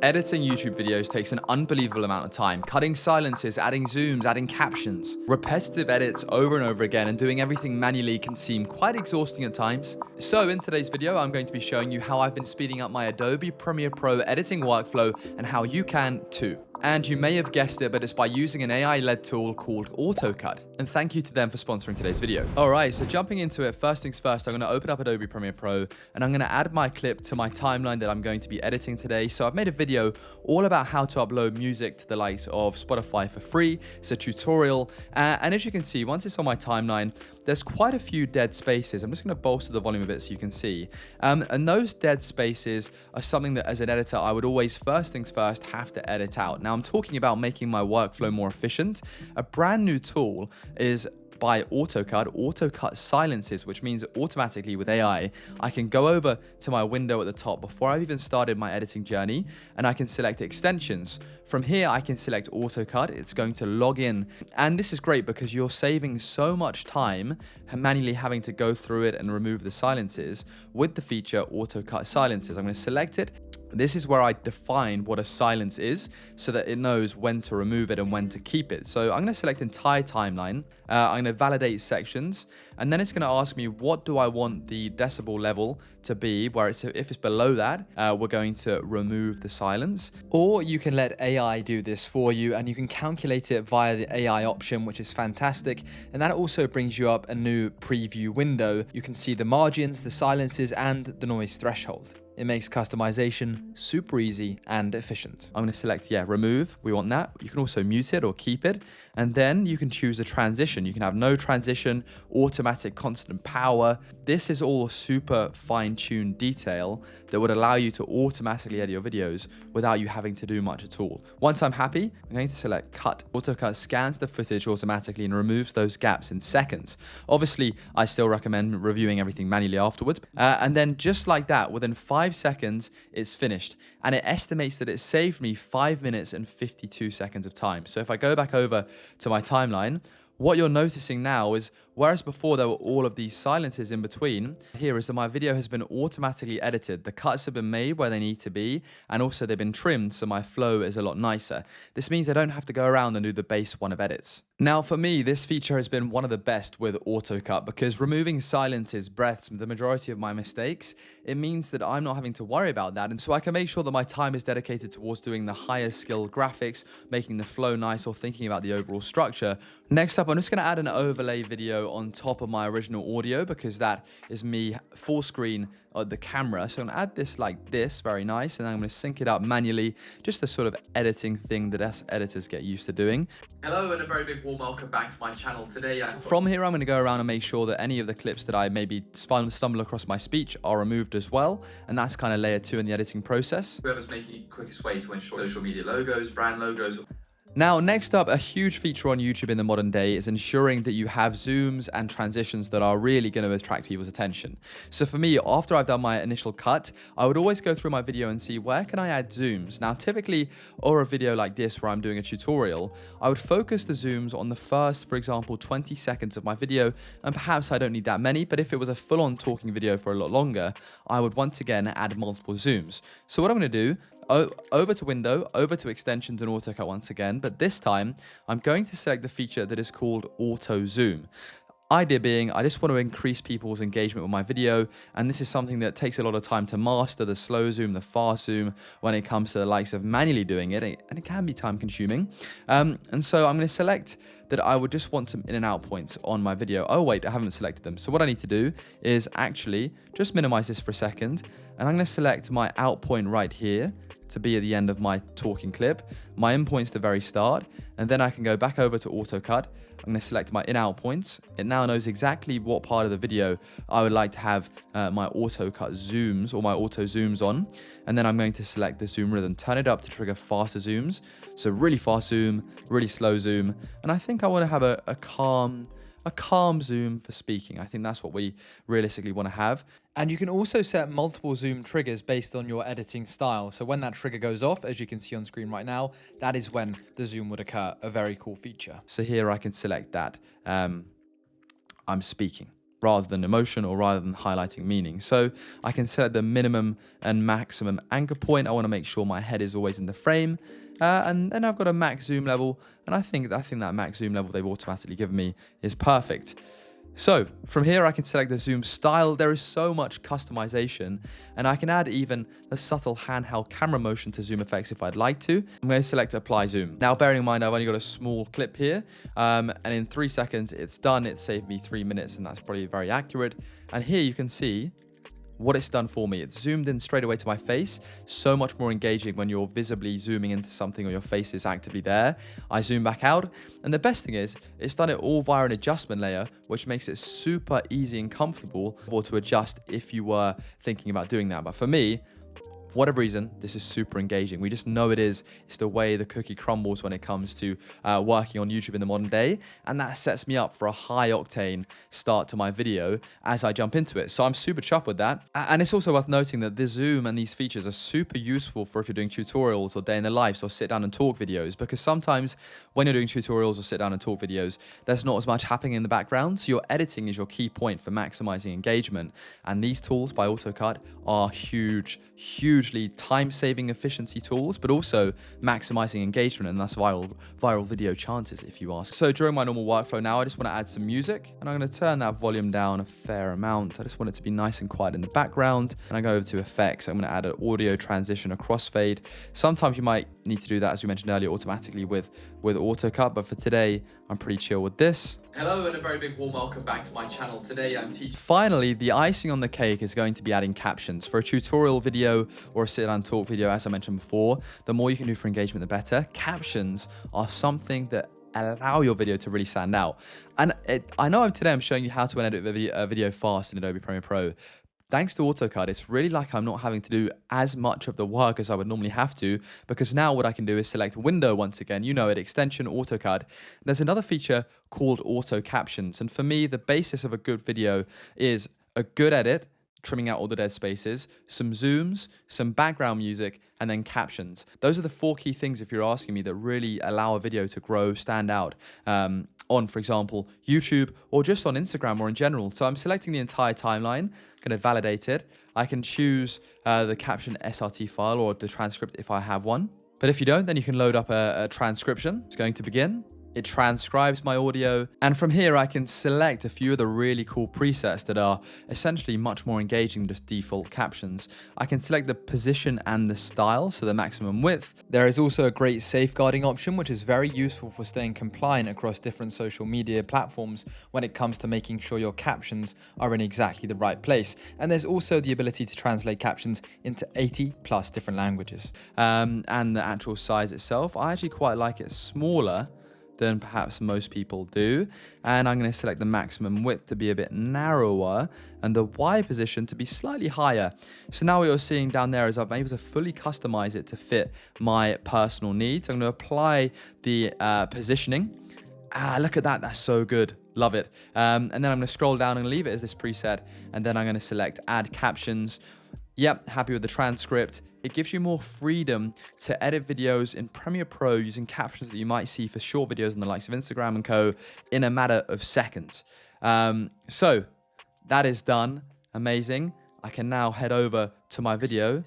Editing YouTube videos takes an unbelievable amount of time. Cutting silences, adding zooms, adding captions. Repetitive edits over and over again and doing everything manually can seem quite exhausting at times. So in today's video, I'm going to be showing you how I've been speeding up my Adobe Premiere Pro editing workflow and how you can too. And you may have guessed it, but it's by using an AI-led tool called AutoCut. And thank you to them for sponsoring today's video. All right, so jumping into it, first things first, I'm going to open up Adobe Premiere Pro and I'm going to add my clip to my timeline that I'm going to be editing today. So I've made a video all about how to upload music to the likes of Spotify for free. It's a tutorial. And as you can see, once it's on my timeline, there's quite a few dead spaces. I'm just going to bolster the volume a bit so you can see. And those dead spaces are something that as an editor, I would always, first things first, have to edit out. Now I'm talking about making my workflow more efficient. A brand new tool is by AutoCut Silences, which means automatically with AI, I can go over to my window at the top before I've even started my editing journey, and I can select extensions. From here, I can select AutoCut. It's going to log in. And this is great because you're saving so much time manually having to go through it and remove the silences with the feature AutoCut Silences. I'm going to select it. This is where I define what a silence is so that it knows when to remove it and when to keep it. So I'm going to select entire timeline. I'm going to validate sections, and then it's going to ask me what do I want the decibel level to be, where if it's below that, we're going to remove the silence. Or you can let AI do this for you, and you can calculate it via the AI option, which is fantastic. And that also brings you up a new preview window. You can see the margins, the silences, and the noise threshold. It makes customization super easy and efficient. I'm going to select, remove. We want that. You can also mute it or keep it. And then you can choose a transition. You can have no transition, automatic constant power. This is all super fine-tuned detail that would allow you to automatically edit your videos without you having to do much at all. Once I'm happy, I'm going to select cut. AutoCut scans the footage automatically and removes those gaps in seconds. Obviously, I still recommend reviewing everything manually afterwards. And then just like that, within 5 seconds, it's finished. And it estimates that it saved me 5 minutes and 52 seconds of time. So if I go back over to my timeline, what you're noticing now is, whereas before there were all of these silences in between, here is that my video has been automatically edited. The cuts have been made where they need to be, and also they've been trimmed, so my flow is a lot nicer. This means I don't have to go around and do the base one of edits. Now for me, this feature has been one of the best with AutoCut because removing silences, breaths, the majority of my mistakes, it means that I'm not having to worry about that. And so I can make sure that my time is dedicated towards doing the higher skill graphics, making the flow nice, or thinking about the overall structure. Next up, I'm just going to add an overlay video on top of my original audio because that is me full screen of the camera. So I'm going to add this like this, very nice, and I'm going to sync it up manually, just the sort of editing thing that us editors get used to doing. Hello and a very big warm welcome back to my channel today. From here, I'm going to go around and make sure that any of the clips that I maybe stumble across my speech are removed as well, and that's kind of layer 2 in the editing process. Whoever's making the quickest way to ensure social media logos, brand logos. Now, next up, a huge feature on YouTube in the modern day is ensuring that you have zooms and transitions that are really going to attract people's attention. So for me, after I've done my initial cut, I would always go through my video and see where can I add zooms. Now, typically, or a video like this where I'm doing a tutorial, I would focus the zooms on the first, for example, 20 seconds of my video, and perhaps I don't need that many, but if it was a full-on talking video for a lot longer, I would once again add multiple zooms. So what I'm going to do, over to window, over to extensions and AutoCut once again, but this time I'm going to select the feature that is called Autozoom. Idea being, I just want to increase people's engagement with my video, and this is something that takes a lot of time to master, the slow zoom, the fast zoom, when it comes to the likes of manually doing it, and it can be time consuming. And so I'm going to select that I would just want some in and out points on my video. Oh wait, I haven't selected them. So what I need to do is actually just minimize this for a second, and I'm going to select my out point right here to be at the end of my talking clip, my in points the very start, and then I can go back over to AutoCut. I'm going to select my in-out points. It now knows exactly what part of the video I would like to have my AutoCut zooms or my auto zooms on. And then I'm going to select the zoom rhythm, turn it up to trigger faster zooms. So really fast zoom, really slow zoom. And I think I want to have a calm zoom for speaking. I think that's what we realistically want to have. And you can also set multiple zoom triggers based on your editing style. So when that trigger goes off, as you can see on screen right now, that is when the zoom would occur. A very cool feature. So here I can select that I'm speaking. rather than emotion or rather than highlighting meaning. So I can set the minimum and maximum anchor point. I want to make sure my head is always in the frame. And then I've got a max zoom level, and I think that max zoom level they've automatically given me is perfect. So from here, I can select the zoom style. There is so much customization, and I can add even a subtle handheld camera motion to zoom effects if I'd like to. I'm going to select apply zoom. Now, bearing in mind, I've only got a small clip here, and in 3 seconds, it's done. It saved me 3 minutes, and that's probably very accurate. And here you can see what it's done for me. It's zoomed in straight away to my face. So much more engaging when you're visibly zooming into something or your face is actively there. I zoom back out, and the best thing is it's done it all via an adjustment layer, which makes it super easy and comfortable to adjust if you were thinking about doing that. But for me, for whatever reason, this is super engaging. We just know it is. It's the way the cookie crumbles when it comes to working on YouTube in the modern day. And that sets me up for a high octane start to my video as I jump into it. So I'm super chuffed with that. And it's also worth noting that the zoom and these features are super useful for if you're doing tutorials or day in the lives or sit down and talk videos, because sometimes when you're doing tutorials or sit down and talk videos, there's not as much happening in the background. So your editing is your key point for maximizing engagement. And these tools by AutoCut are hugely time-saving efficiency tools, but also maximizing engagement and thus viral video chances, if you ask. So during my normal workflow now, I just want to add some music, and I'm going to turn that volume down a fair amount. I just want it to be nice and quiet in the background. And I go over to effects. I'm going to add an audio transition, a crossfade. Sometimes you might need to do that, as we mentioned earlier, automatically with AutoCut, but for today, I'm pretty chill with this. Hello and a very big warm welcome back to my channel. Today I'm teaching. Finally, the icing on the cake is going to be adding captions. For a tutorial video or a sit down talk video, as I mentioned before, the more you can do for engagement, the better. Captions are something that allow your video to really stand out. And I know today I'm showing you how to edit a video fast in Adobe Premiere Pro. Thanks to AutoCut, it's really like I'm not having to do as much of the work as I would normally have to, because now what I can do is select window once again, you know it, extension, AutoCut. There's another feature called AutoCaptions, and for me, the basis of a good video is a good edit, trimming out all the dead spaces, some zooms, some background music, and then captions. Those are the 4 key things, if you're asking me, that really allow a video to grow, stand out on, for example, YouTube or just on Instagram or in general. So I'm selecting the entire timeline, going to validate it. I can choose the caption SRT file or the transcript if I have one. But if you don't, then you can load up a transcription. It's going to begin. It transcribes my audio, and from here I can select a few of the really cool presets that are essentially much more engaging than just default captions. I can select the position and the style, so the maximum width. There is also a great safeguarding option, which is very useful for staying compliant across different social media platforms when it comes to making sure your captions are in exactly the right place. And there's also the ability to translate captions into 80+ different languages. And the actual size itself, I actually quite like it smaller than perhaps most people do. And I'm going to select the maximum width to be a bit narrower and the Y position to be slightly higher. So now what you're seeing down there is I've been able to fully customize it to fit my personal needs. I'm going to apply the positioning. Look at that. That's so good. Love it. And then I'm going to scroll down and leave it as this preset. And then I'm going to select add captions. Yep, happy with the transcript. It gives you more freedom to edit videos in Premiere Pro using captions that you might see for short videos on the likes of Instagram and co. in a matter of seconds. So that is done. Amazing. I can now head over to my video.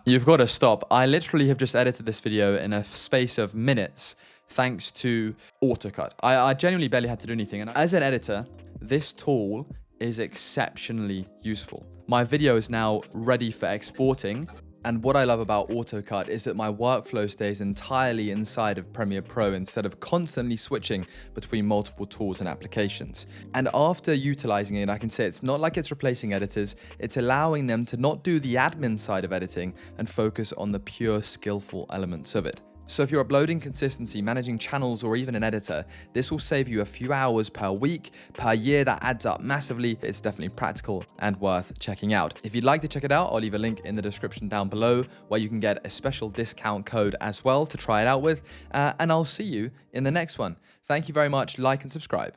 You've got to stop. I literally have just edited this video in a space of minutes thanks to AutoCut. I genuinely barely had to do anything. And as an editor, this tool is exceptionally useful. My video is now ready for exporting. And what I love about AutoCut is that my workflow stays entirely inside of Premiere Pro instead of constantly switching between multiple tools and applications. And after utilizing it, I can say it's not like it's replacing editors, it's allowing them to not do the admin side of editing and focus on the pure skillful elements of it. So if you're uploading consistency, managing channels, or even an editor, this will save you a few hours per week, per year. That adds up massively. It's definitely practical and worth checking out. If you'd like to check it out, I'll leave a link in the description down below where you can get a special discount code as well to try it out with. And I'll see you in the next one. Thank you very much. Like and subscribe.